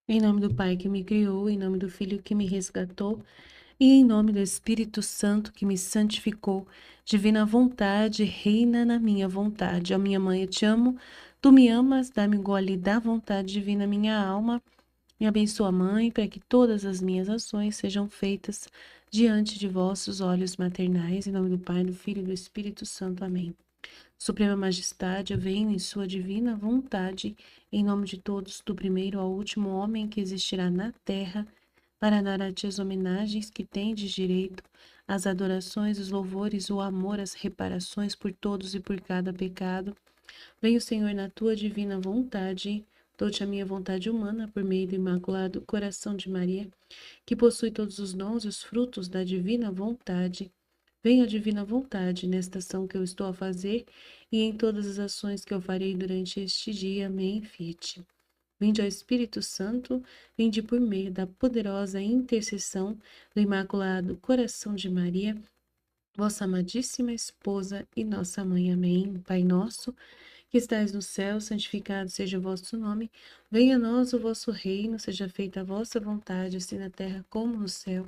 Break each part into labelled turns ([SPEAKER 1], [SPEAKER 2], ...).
[SPEAKER 1] Em nome do Pai que me criou, em nome do Filho que me resgatou, e em nome do Espírito Santo que me santificou, divina vontade, reina na minha vontade. Ó minha mãe, eu te amo, tu me amas, dá-me gole da vontade divina minha alma. Me abençoa, Mãe, para que todas as minhas ações sejam feitas diante de vossos olhos maternais. Em nome do Pai, do Filho e do Espírito Santo. Amém. Suprema Majestade, eu venho em sua divina vontade, em nome de todos, do primeiro ao último homem que existirá na terra, para dar a ti as homenagens que tendes direito, as adorações, os louvores, o amor, as reparações por todos e por cada pecado. Venho, Senhor, na tua divina vontade, dou-te a minha vontade humana por meio do Imaculado Coração de Maria, que possui todos os dons e os frutos da divina vontade. Venha a divina vontade nesta ação que eu estou a fazer e em todas as ações que eu farei durante este dia. Amém. Fiat. Vinde ao Espírito Santo, vinde por meio da poderosa intercessão do Imaculado Coração de Maria, vossa amadíssima esposa e nossa mãe. Amém. Pai nosso, que estais no céu, santificado seja o vosso nome. Venha a nós o vosso reino, seja feita a vossa vontade, assim na terra como no céu.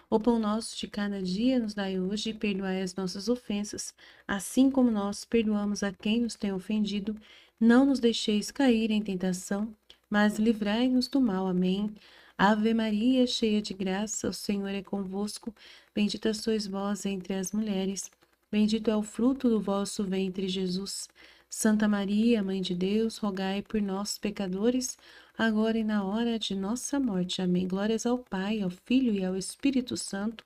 [SPEAKER 1] O pão nosso de cada dia nos dai hoje, e perdoai as nossas ofensas, assim como nós perdoamos a quem nos tem ofendido. Não nos deixeis cair em tentação, mas livrai-nos do mal. Amém. Ave Maria, cheia de graça, o Senhor é convosco. Bendita sois vós entre as mulheres. Bendito é o fruto do vosso ventre, Jesus. Santa Maria, Mãe de Deus, rogai por nós, pecadores, agora e na hora de nossa morte. Amém. Glórias ao Pai, ao Filho e ao Espírito Santo,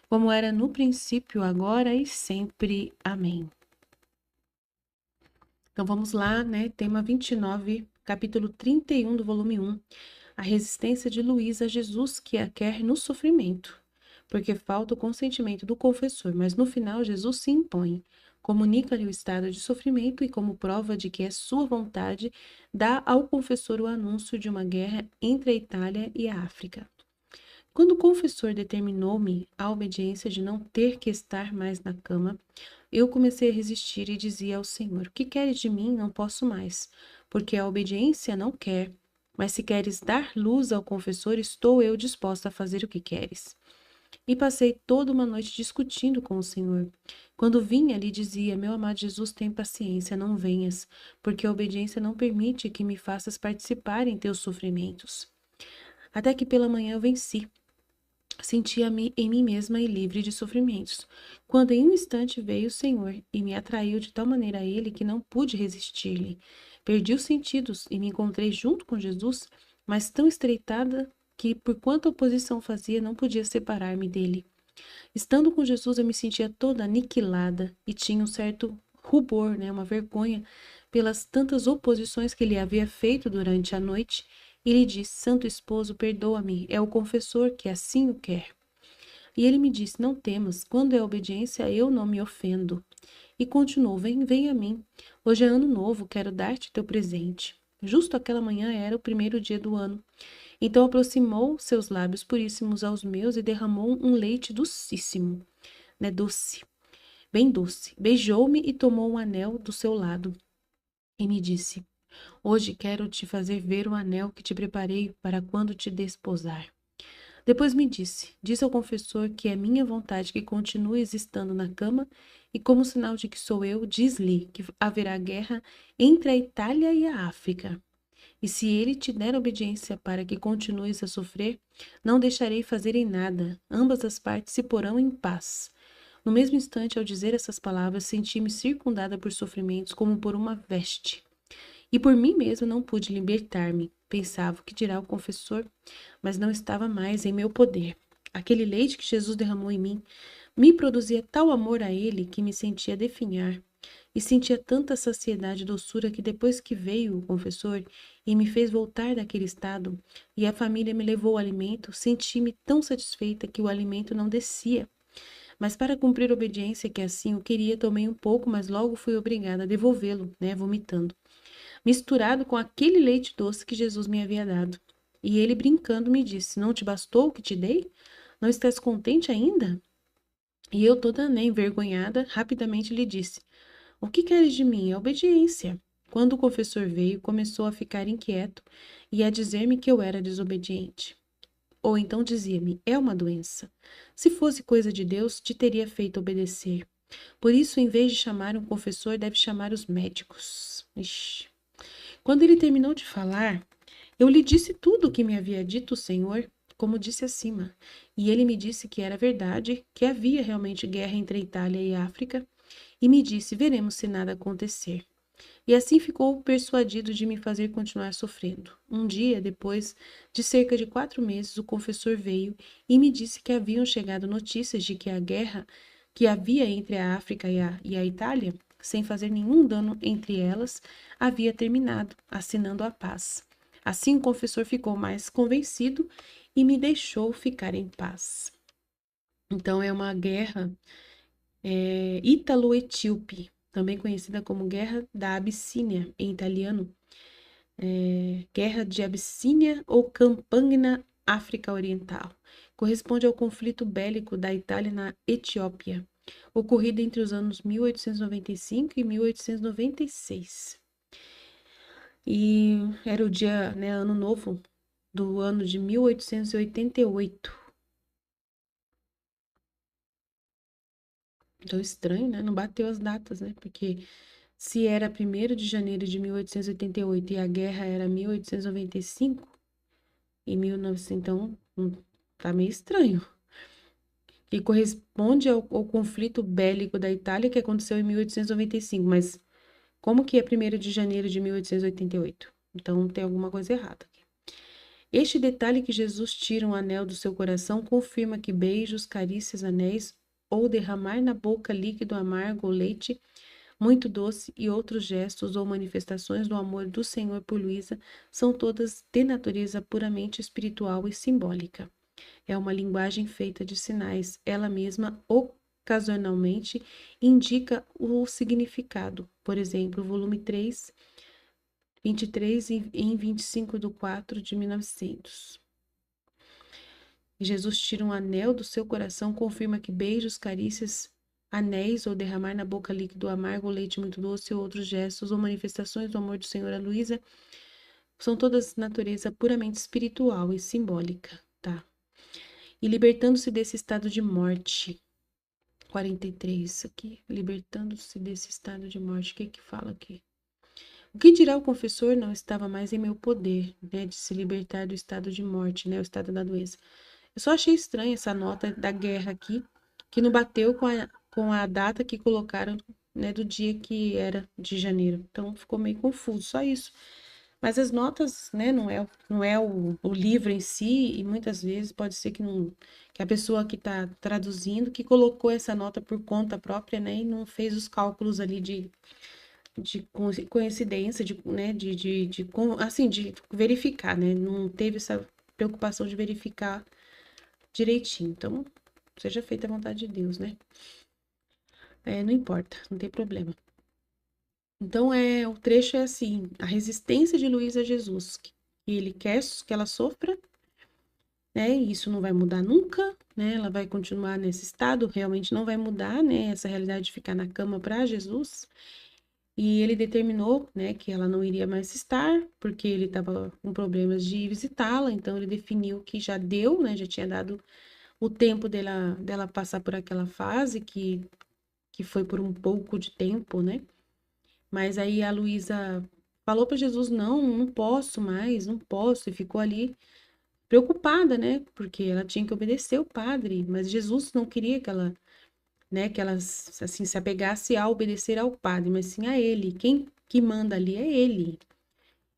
[SPEAKER 1] como era no princípio, agora e sempre. Amém. Então vamos lá, né? Tema 29, capítulo 31 do volume 1. A resistência de Luís a Jesus, que a quer no sofrimento, porque falta o consentimento do confessor, mas no final Jesus se impõe. Comunica-lhe o estado de sofrimento e, como prova de que é sua vontade, dá ao confessor o anúncio de uma guerra entre a Itália e a África. Quando o confessor determinou-me a obediência de não ter que estar mais na cama, eu comecei a resistir e dizia ao Senhor: o que queres de mim? Não posso mais, porque a obediência não quer. Mas se queres dar luz ao confessor, estou eu disposta a fazer o que queres. E passei toda uma noite discutindo com o Senhor. Quando vinha, lhe dizia: meu amado Jesus, tem paciência, não venhas, porque a obediência não permite que me faças participar em teus sofrimentos. Até que pela manhã eu venci. Sentia-me em mim mesma e livre de sofrimentos, quando em um instante veio o Senhor e me atraiu de tal maneira a Ele que não pude resistir-lhe. Perdi os sentidos e me encontrei junto com Jesus, mas tão estreitada que, por quanta oposição fazia, não podia separar-me dele. Estando com Jesus, eu me sentia toda aniquilada e tinha um certo rubor, uma vergonha, pelas tantas oposições que ele havia feito durante a noite, e lhe disse: Santo esposo, perdoa-me, é o confessor que assim o quer. E ele me disse: não temas, quando é obediência, eu não me ofendo. E continuou: vem a mim. Hoje é ano novo, quero dar-te teu presente. Justo aquela manhã era o primeiro dia do ano. Então aproximou seus lábios puríssimos aos meus e derramou um leite docíssimo, doce, bem doce. Beijou-me e tomou um anel do seu lado. E me disse: hoje quero te fazer ver o anel que te preparei para quando te desposar. Depois me disse: diz ao confessor que é minha vontade que continues estando na cama, e como sinal de que sou eu, diz-lhe que haverá guerra entre a Itália e a África. E se ele te der obediência para que continues a sofrer, não deixarei fazerem nada, ambas as partes se porão em paz. No mesmo instante, ao dizer essas palavras, senti-me circundada por sofrimentos como por uma veste. E por mim mesmo não pude libertar-me. Pensava: o que dirá o confessor? Mas não estava mais em meu poder. Aquele leite que Jesus derramou em mim me produzia tal amor a ele que me sentia definhar. E sentia tanta saciedade e doçura que depois que veio o confessor e me fez voltar daquele estado, e a família me levou o alimento, senti-me tão satisfeita que o alimento não descia. Mas para cumprir a obediência que assim eu queria, tomei um pouco, mas logo fui obrigada a devolvê-lo, né, vomitando, misturado com aquele leite doce que Jesus me havia dado. E ele, brincando, me disse: Não te bastou o que te dei? Não estás contente ainda? E eu, toda, né, envergonhada, rapidamente lhe disse: O que queres de mim? É obediência. Quando o confessor veio, começou a ficar inquieto e a dizer-me que eu era desobediente. Ou então dizia-me: É uma doença. Se fosse coisa de Deus, te teria feito obedecer. Por isso, em vez de chamar um confessor, deve chamar os médicos. Ixi. Quando ele terminou de falar, eu lhe disse tudo o que me havia dito o Senhor, como disse acima. E ele me disse que era verdade, que havia realmente guerra entre a Itália e a África, e me disse: Veremos se nada acontecer. E assim ficou persuadido de me fazer continuar sofrendo. Um dia, depois de cerca de 4 meses, o confessor veio e me disse que haviam chegado notícias de que a guerra que havia entre a África e a Itália, sem fazer nenhum dano entre elas, havia terminado, assinando a paz. Assim o confessor ficou mais convencido e me deixou ficar em paz. Então é uma guerra ítalo-etíope, também conhecida como Guerra da Abissínia, em italiano, Guerra de Abissínia ou Campagna África Oriental. Corresponde ao conflito bélico da Itália na Etiópia, ocorrido entre os anos 1895 e 1896. E era o dia, né, ano novo do ano de 1888. Então, estranho, né? Não bateu as datas, né? Porque se era 1º de janeiro de 1888 e a guerra era 1895 e 1900, então tá meio estranho. E corresponde ao conflito bélico da Itália que aconteceu em 1895, mas como que é 1º de janeiro de 1888? Então tem alguma coisa errada aqui. Este detalhe que Jesus tira um anel do seu coração confirma que beijos, carícias, anéis ou derramar na boca líquido amargo ou leite muito doce e outros gestos ou manifestações do amor do Senhor por Luísa são todas de natureza puramente espiritual e simbólica. É uma linguagem feita de sinais. Ela mesma ocasionalmente indica o significado. Por exemplo, volume 3, 23 em 25/4/1900. Jesus tira um anel do seu coração, confirma que beijos, carícias, anéis ou derramar na boca líquido amargo, leite muito doce ou outros gestos ou manifestações do amor do Senhor a Luísa são todas de natureza puramente espiritual e simbólica, tá? E libertando-se desse estado de morte. 43, aqui. Libertando-se desse estado de morte. O que que fala aqui? O que dirá o confessor não estava mais em meu poder, né? De se libertar do estado de morte, né? O estado da doença. Eu só achei estranha essa nota da guerra aqui, que não bateu com a data que colocaram, né? Do dia que era de janeiro. Então, ficou meio confuso, só isso. Mas as notas, né, não é o livro em si, e muitas vezes pode ser que a pessoa que está traduzindo, que colocou essa nota por conta própria, né, e não fez os cálculos ali de coincidência, né, assim, de verificar, né, não teve essa preocupação de verificar direitinho. Então, seja feita a vontade de Deus, né? Não importa, não tem problema. Então, o trecho é assim: a resistência de Luísa a Jesus, que ele quer que ela sofra, né? E isso não vai mudar nunca, né? Ela vai continuar nesse estado, realmente não vai mudar, né? Essa realidade de ficar na cama para Jesus. E ele determinou, né, que ela não iria mais estar, porque ele estava com problemas de visitá-la, então ele definiu que já deu, né? Já tinha dado o tempo dela passar por aquela fase, que foi por um pouco de tempo, né? Mas aí a Luísa falou para Jesus: Não, não posso mais, não posso. E ficou ali preocupada, né? Porque ela tinha que obedecer o padre. Mas Jesus não queria que ela, né, que ela assim, se apegasse a obedecer ao padre, mas sim a ele. Quem que manda ali é ele.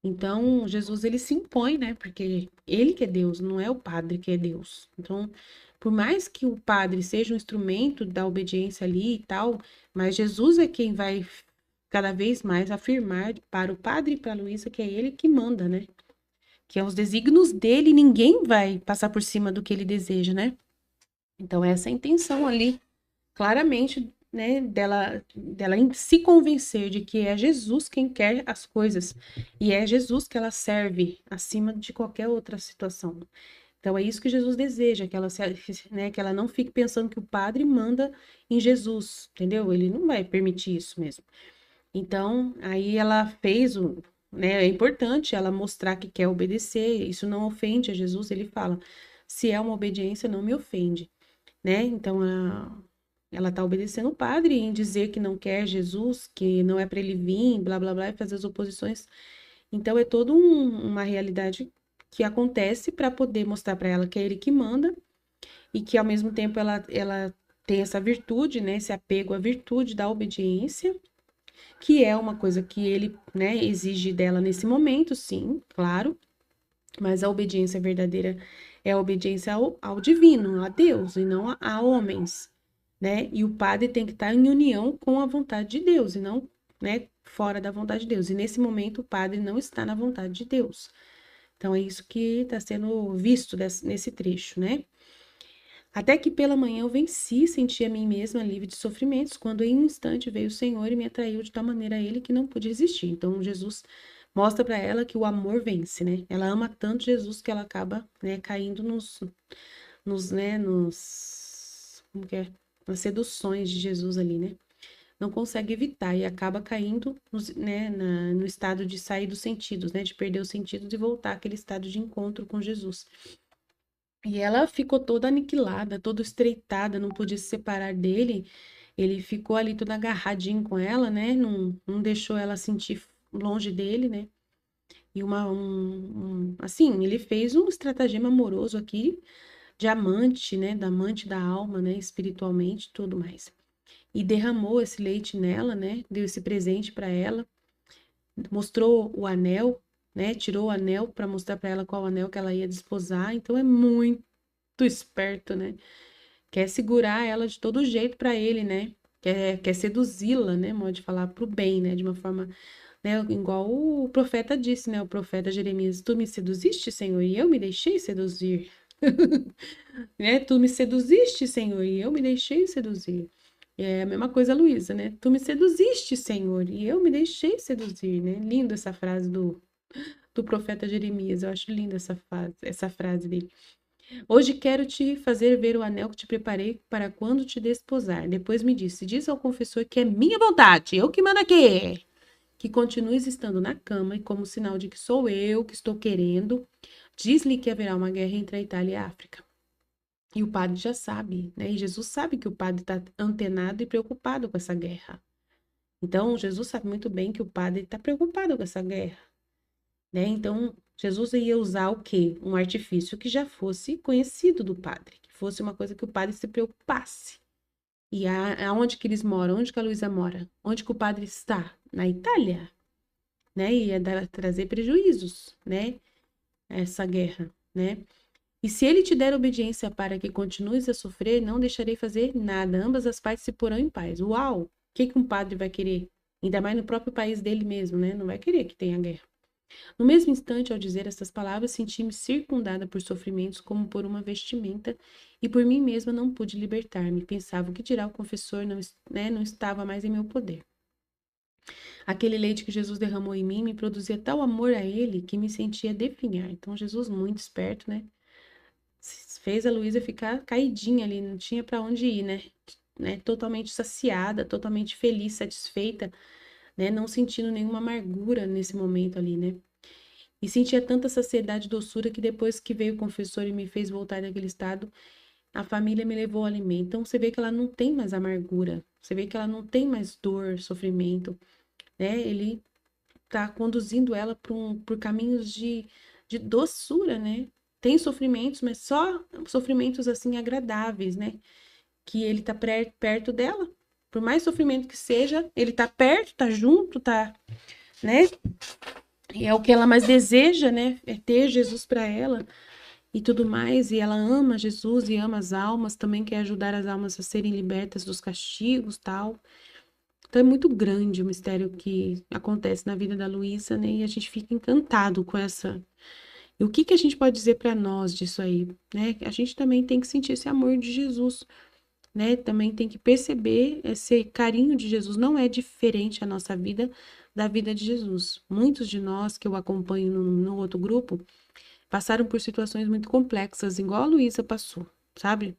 [SPEAKER 1] Então, Jesus, ele se impõe, né? Porque ele que é Deus, não é o padre que é Deus. Então, Por mais que o padre seja um instrumento da obediência ali e tal, mas Jesus é quem vai cada vez mais afirmar para o padre e para a Luísa que é ele que manda, né? Que é os desígnios dele, ninguém vai passar por cima do que ele deseja, né? Então, essa é a intenção ali, claramente, né, dela se convencer de que é Jesus quem quer as coisas e é Jesus que ela serve acima de qualquer outra situação. Então, é isso que Jesus deseja, né, que ela não fique pensando que o padre manda em Jesus, entendeu? Ele não vai permitir isso mesmo. Então, aí ela fez o, né, é importante ela mostrar que quer obedecer, isso não ofende a Jesus, ele fala, se é uma obediência, não me ofende, né? Então, ela tá obedecendo o padre em dizer que não quer Jesus, que não é para ele vir, blá, blá, blá, e fazer as oposições. Então, é toda uma realidade que acontece para poder mostrar para ela que é ele que manda e que, ao mesmo tempo, ela tem essa virtude, né, esse apego à virtude da obediência, que é uma coisa que ele, né, exige dela nesse momento, sim, claro, mas a obediência verdadeira é a obediência ao divino, a Deus, e não a homens, né? E o padre tem que estar em união com a vontade de Deus, e não, né, fora da vontade de Deus. E nesse momento o padre não está na vontade de Deus. Então é isso que está sendo visto nesse trecho, né? Até que pela manhã eu venci, senti a mim mesma livre de sofrimentos, quando em um instante veio o Senhor e me atraiu de tal maneira a ele que não pude resistir. Então Jesus mostra para ela que o amor vence, né? Ela ama tanto Jesus que ela acaba, né, caindo como que é? Nas seduções de Jesus ali, né? Não consegue evitar e acaba caindo no estado de sair dos sentidos, né? De perder os sentidos e voltar àquele estado de encontro com Jesus. E ela ficou toda aniquilada, toda estreitada, não podia se separar dele. Ele ficou ali todo agarradinho com ela, né? Não deixou ela sentir longe dele, né? E assim, ele fez um estratagema amoroso aqui, de amante, né? Da amante da alma, né? Espiritualmente, tudo mais. E derramou esse leite nela, né? Deu esse presente para ela, mostrou o anel, né? Tirou o anel para mostrar para ela qual anel que ela ia desposar. Então é muito esperto, né? Quer segurar ela de todo jeito para ele, né? Quer seduzi-la, né? Modo de falar pro bem, né? De uma forma, né? Igual o profeta disse, né? O profeta Jeremias: Tu me seduziste, Senhor, e eu me deixei seduzir. Né? Tu me seduziste, Senhor, e eu me deixei seduzir. É a mesma coisa, Luísa, né? Tu me seduziste, Senhor, e eu me deixei seduzir, né? Lindo essa frase do profeta Jeremias. Eu acho linda essa frase dele. Hoje quero te fazer ver o anel que te preparei para quando te desposar. Depois me disse: Diz ao confessor que é minha vontade, eu que mando aqui. Que continues estando na cama e, como sinal de que sou eu que estou querendo, diz-lhe que haverá uma guerra entre a Itália e a África. E o padre já sabe, né? E Jesus sabe que o padre está antenado e preocupado com essa guerra. Então, Jesus sabe muito bem que o padre está preocupado com essa guerra, né? Então, Jesus ia usar o quê? Um artifício que já fosse conhecido do padre, que fosse uma coisa que o padre se preocupasse. E aonde que eles moram? Onde que a Luísa mora? Onde que o padre está? Na Itália, né? Ia trazer prejuízos, né? Essa guerra, né? E se ele te der obediência para que continues a sofrer, não deixarei fazer nada. Ambas as partes se porão em paz. Uau! O que um padre vai querer? Ainda mais no próprio país dele mesmo, né? Não vai querer que tenha guerra. No mesmo instante, ao dizer estas palavras, senti-me circundada por sofrimentos como por uma vestimenta, e por mim mesma não pude libertar-me. Pensava: o que dirá o confessor, não estava mais em meu poder. Aquele leite que Jesus derramou em mim me produzia tal amor a ele que me sentia definhar. Então, Jesus, muito esperto, né? Fez a Luísa ficar caidinha ali, não tinha para onde ir, né? Totalmente saciada, totalmente feliz, satisfeita, né? Não sentindo nenhuma amargura nesse momento ali, né? E sentia tanta saciedade e doçura que depois que veio o confessor e me fez voltar daquele estado, a família me levou ao alimento. Então você vê que ela não tem mais amargura, você vê que ela não tem mais dor, sofrimento, né? Ele tá conduzindo ela por caminhos de doçura, né? Tem sofrimentos, mas só sofrimentos assim agradáveis, né? Que ele tá perto dela. Por mais sofrimento que seja, ele tá perto, tá junto, tá, né? E é o que ela mais deseja, né? É ter Jesus para ela. e tudo mais, e ela ama Jesus e ama as almas, também quer ajudar as almas a serem libertas dos castigos, tal. Então é muito grande o mistério que acontece na vida da Luísa, né? E a gente fica encantado com essa. E o que que a gente pode dizer para nós disso aí, né? A gente também tem que sentir esse amor de Jesus, né? Também tem que perceber esse carinho de Jesus. Não é diferente a nossa vida da vida de Jesus. Muitos de nós que eu acompanho no outro grupo passaram por situações muito complexas, igual a Luísa passou, sabe?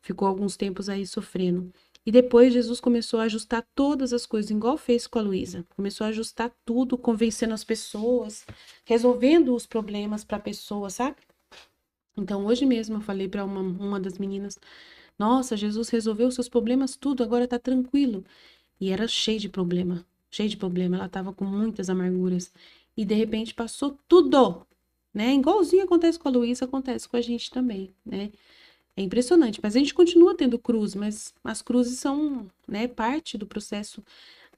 [SPEAKER 1] Ficou alguns tempos aí sofrendo. E depois Jesus começou a ajustar todas as coisas, igual fez com a Luísa. Começou a ajustar tudo, convencendo as pessoas, resolvendo os problemas para a pessoa, sabe? Então, hoje mesmo eu falei para uma das meninas: Nossa, Jesus resolveu os seus problemas tudo, agora tá tranquilo. E era cheio de problema, cheio de problema. Ela tava com muitas amarguras. E de repente passou tudo, né? Igualzinho acontece com a Luísa, acontece com a gente também, né? É impressionante, mas a gente continua tendo cruz, mas as cruzes são, né, parte do processo.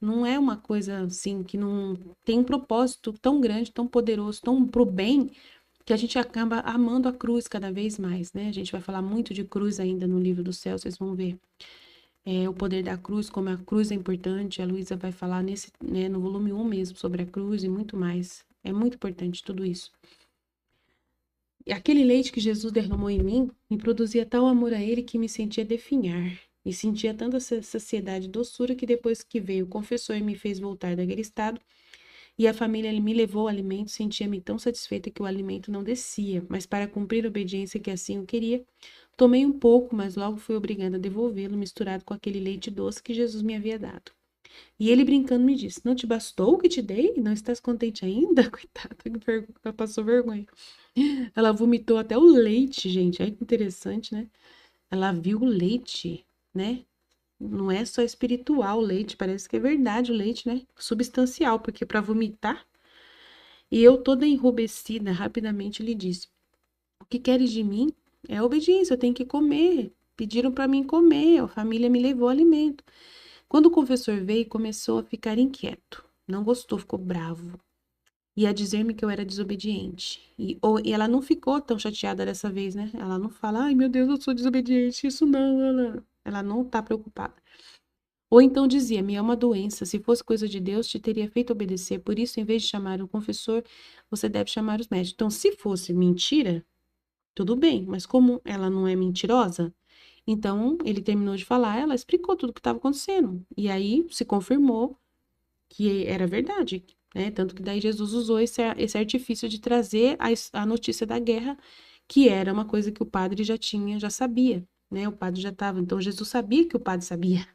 [SPEAKER 1] Não é uma coisa assim que não tem um propósito tão grande, tão poderoso, tão pro bem, que a gente acaba amando a cruz cada vez mais, né? A gente vai falar muito de cruz ainda no livro do céu, vocês vão ver. O poder da cruz, como a cruz é importante. A Luísa vai falar nesse, né, no volume 1 mesmo sobre a cruz e muito mais. É muito importante tudo isso. E aquele leite que Jesus derramou em mim me produzia tal amor a ele que me sentia definhar. E sentia tanta saciedade e doçura que depois que veio o confessor e me fez voltar daquele estado, e a família me levou ao alimento, sentia-me tão satisfeita que o alimento não descia, mas para cumprir a obediência que assim eu queria, tomei um pouco, mas logo fui obrigada a devolvê-lo misturado com aquele leite doce que Jesus me havia dado. E ele brincando me disse: Não te bastou o que te dei? Não estás contente ainda? Coitada, ela passou vergonha. Ela vomitou até o leite, gente. Olha que interessante, né? Ela viu o leite, né? Não é só espiritual o leite, parece que é verdade o leite, né? Substancial, porque para vomitar. E eu, toda enrubescida, rapidamente lhe disse: O que queres de mim? É obediência, eu tenho que comer. Pediram para mim comer, a família me levou alimento. Quando o confessor veio, começou a ficar inquieto. Não gostou, ficou bravo. E a dizer-me que eu era desobediente. E ela não ficou tão chateada dessa vez, né? Ela não fala: Ai, meu Deus, eu sou desobediente. Isso não, ela não tá preocupada. Ou então dizia-me: É uma doença. Se fosse coisa de Deus, te teria feito obedecer. Por isso, em vez de chamar o confessor, você deve chamar os médicos. Então, se fosse mentira, tudo bem. Mas como ela não é mentirosa, então ele terminou de falar, ela explicou tudo o que estava acontecendo. E aí se confirmou que era verdade, né? Tanto que daí Jesus usou esse artifício de trazer a notícia da guerra, que era uma coisa que o padre já tinha, já sabia, né? O padre já estava. Então Jesus sabia que o padre sabia.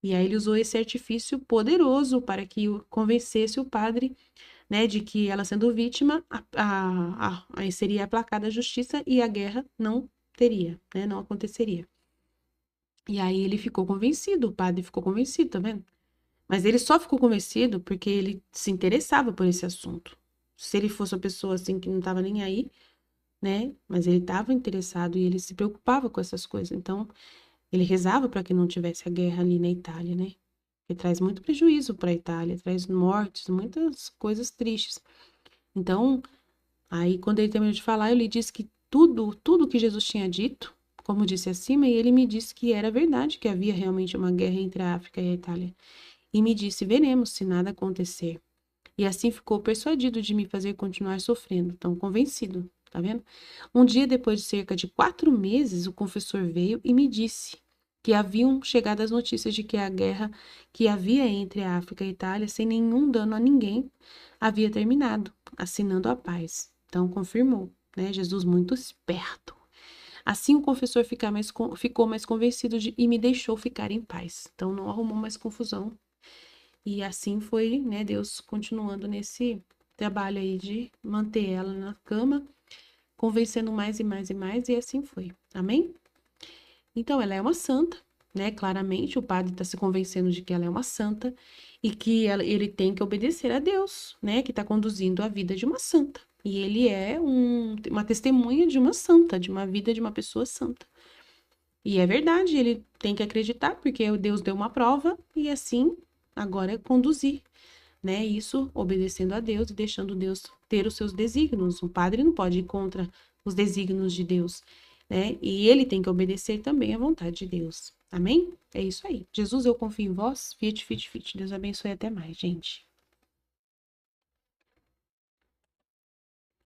[SPEAKER 1] E aí ele usou esse artifício poderoso para que convencesse o padre, né, de que ela sendo vítima, aí seria aplacada a justiça e a guerra não teria, né, não aconteceria. E aí ele ficou convencido, o padre ficou convencido, tá vendo? Mas ele só ficou convencido porque ele se interessava por esse assunto. Se ele fosse uma pessoa assim que não estava nem aí, né? Mas ele estava interessado e ele se preocupava com essas coisas. Então, ele rezava para que não tivesse a guerra ali na Itália, né? Que traz muito prejuízo para a Itália, traz mortes, muitas coisas tristes. Então, aí quando ele terminou de falar, eu lhe disse que tudo que Jesus tinha dito, como disse acima, e ele me disse que era verdade, que havia realmente uma guerra entre a África e a Itália. E me disse: Veremos se nada acontecer. E assim ficou persuadido de me fazer continuar sofrendo, tão convencido, tá vendo? Um dia, depois de cerca de 4 meses, o confessor veio e me disse que haviam chegado as notícias de que a guerra que havia entre a África e a Itália, sem nenhum dano a ninguém, havia terminado, assinando a paz. Então, confirmou, né? Jesus muito esperto. Assim, o confessor ficou mais convencido e me deixou ficar em paz. Então, não arrumou mais confusão. E assim foi, né, Deus continuando nesse trabalho aí de manter ela na cama, convencendo mais e mais e mais, e assim foi. Amém? Então, ela é uma santa, né? Claramente, o padre está se convencendo de que ela é uma santa e que ele tem que obedecer a Deus, né? Que está conduzindo a vida de uma santa. E ele é uma testemunha de uma santa, de uma vida de uma pessoa santa. E é verdade, ele tem que acreditar, porque Deus deu uma prova e assim agora é conduzir, né? Isso obedecendo a Deus e deixando Deus ter os seus desígnios. O padre não pode ir contra os desígnios de Deus, né? E ele tem que obedecer também à vontade de Deus. Amém? É isso aí. Jesus, eu confio em vós. Fiat, fiat, fiat. Deus abençoe até mais, gente.